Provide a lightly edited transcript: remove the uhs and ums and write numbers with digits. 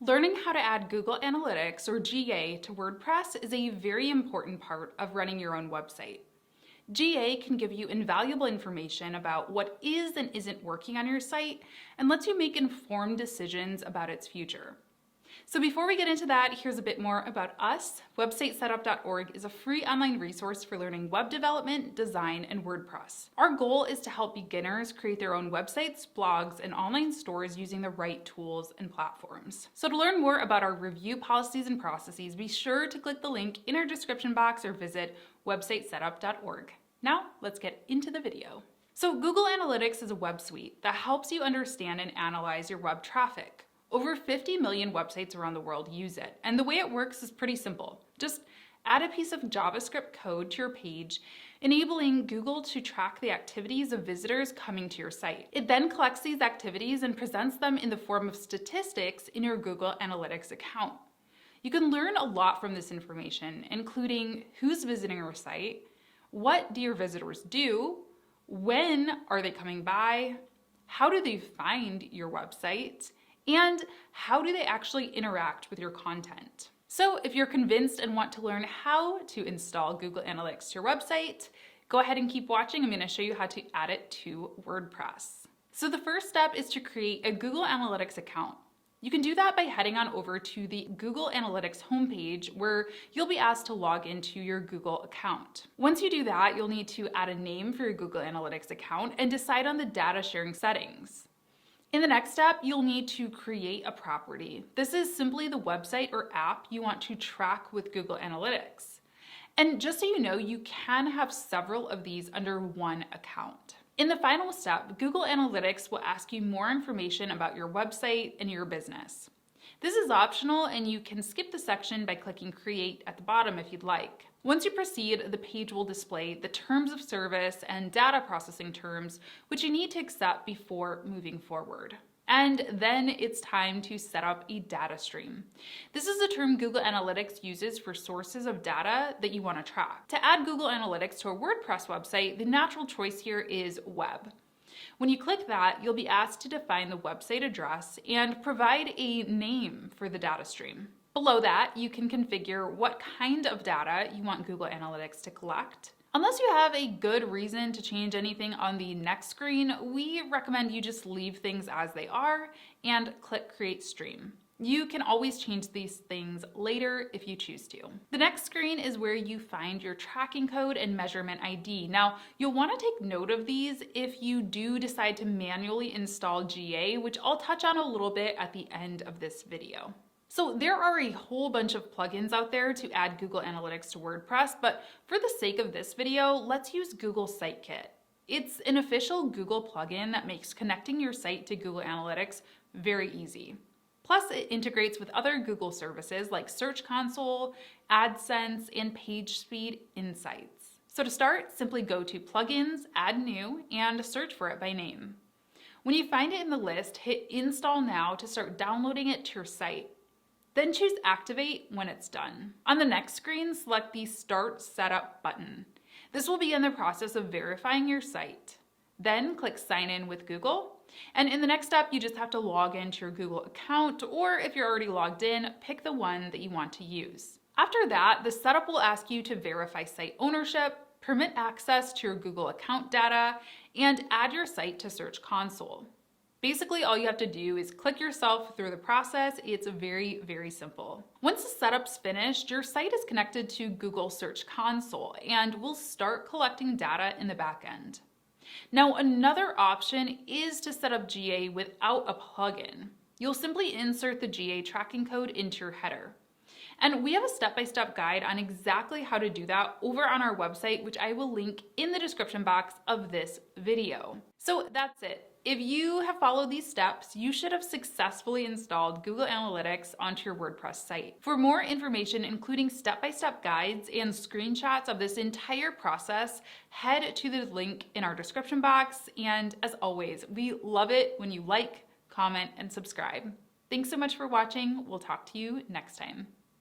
Learning how to add Google Analytics or GA to WordPress is a very important part of running your own website. GA can give you invaluable information about what is and isn't working on your site and lets you make informed decisions about its future. So before we get into that, here's a bit more about us. WebsiteSetup.org is a free online resource for learning web development, design, and WordPress. Our goal is to help beginners create their own websites, blogs, and online stores using the right tools and platforms. So to learn more about our review policies and processes, be sure to click the link in our description box or visit WebsiteSetup.org. Now, let's get into the video. So Google Analytics is a web suite that helps you understand and analyze your web traffic. Over 50 million websites around the world use it, and the way it works is pretty simple. Just add a piece of JavaScript code to your page, enabling Google to track the activities of visitors coming to your site. It then collects these activities and presents them in the form of statistics in your Google Analytics account. You can learn a lot from this information, including who's visiting your site, what do your visitors do, when are they coming by, how do they find your website, and how do they actually interact with your content. So if you're convinced and want to learn how to install Google Analytics to your website, go ahead and keep watching. I'm going to show you how to add it to WordPress. So the first step is to create a Google Analytics account. You can do that by heading on over to the Google Analytics homepage, where you'll be asked to log into your Google account. Once you do that, you'll need to add a name for your Google Analytics account and decide on the data sharing settings. In the next step, you'll need to create a property. This is simply the website or app you want to track with Google Analytics. And just so you know, you can have several of these under one account. In the final step, Google Analytics will ask you more information about your website and your business. This is optional, and you can skip the section by clicking Create at the bottom if you'd like. Once you proceed, the page will display the terms of service and data processing terms, which you need to accept before moving forward. And then it's time to set up a data stream. This is a term Google Analytics uses for sources of data that you want to track. To add Google Analytics to a WordPress website, the natural choice here is web. When you click that, you'll be asked to define the website address and provide a name for the data stream. Below that, you can configure what kind of data you want Google Analytics to collect. Unless you have a good reason to change anything on the next screen, we recommend you just leave things as they are and click Create Stream. You can always change these things later if you choose to. The next screen is where you find your tracking code and measurement ID. Now, you'll want to take note of these if you do decide to manually install GA, which I'll touch on a little bit at the end of this video. So there are a whole bunch of plugins out there to add Google Analytics to WordPress, but for the sake of this video, let's use Google Sitekit. It's an official Google plugin that makes connecting your site to Google Analytics very easy. Plus, it integrates with other Google services like Search Console, AdSense, and PageSpeed Insights. So to start, simply go to Plugins, Add New, and search for it by name. When you find it in the list, hit Install Now to start downloading it to your site. Then choose Activate when it's done. On the next screen, select the Start Setup button. This will begin the process of verifying your site. Then click Sign In with Google. And in the next step, you just have to log into your Google account, or if you're already logged in, pick the one that you want to use. After that, the setup will ask you to verify site ownership, permit access to your Google account data, and add your site to Search Console. Basically, all you have to do is click yourself through the process. It's very, very simple. Once the setup's finished, your site is connected to Google Search Console and will start collecting data in the back end. Now, another option is to set up GA without a plugin. You'll simply insert the GA tracking code into your header. And we have a step-by-step guide on exactly how to do that over on our website, which I will link in the description box of this video. So that's it. If you have followed these steps, you should have successfully installed Google Analytics onto your WordPress site. For more information, including step-by-step guides and screenshots of this entire process, head to the link in our description box. And as always, we love it when you like, comment, and subscribe. Thanks so much for watching. We'll talk to you next time.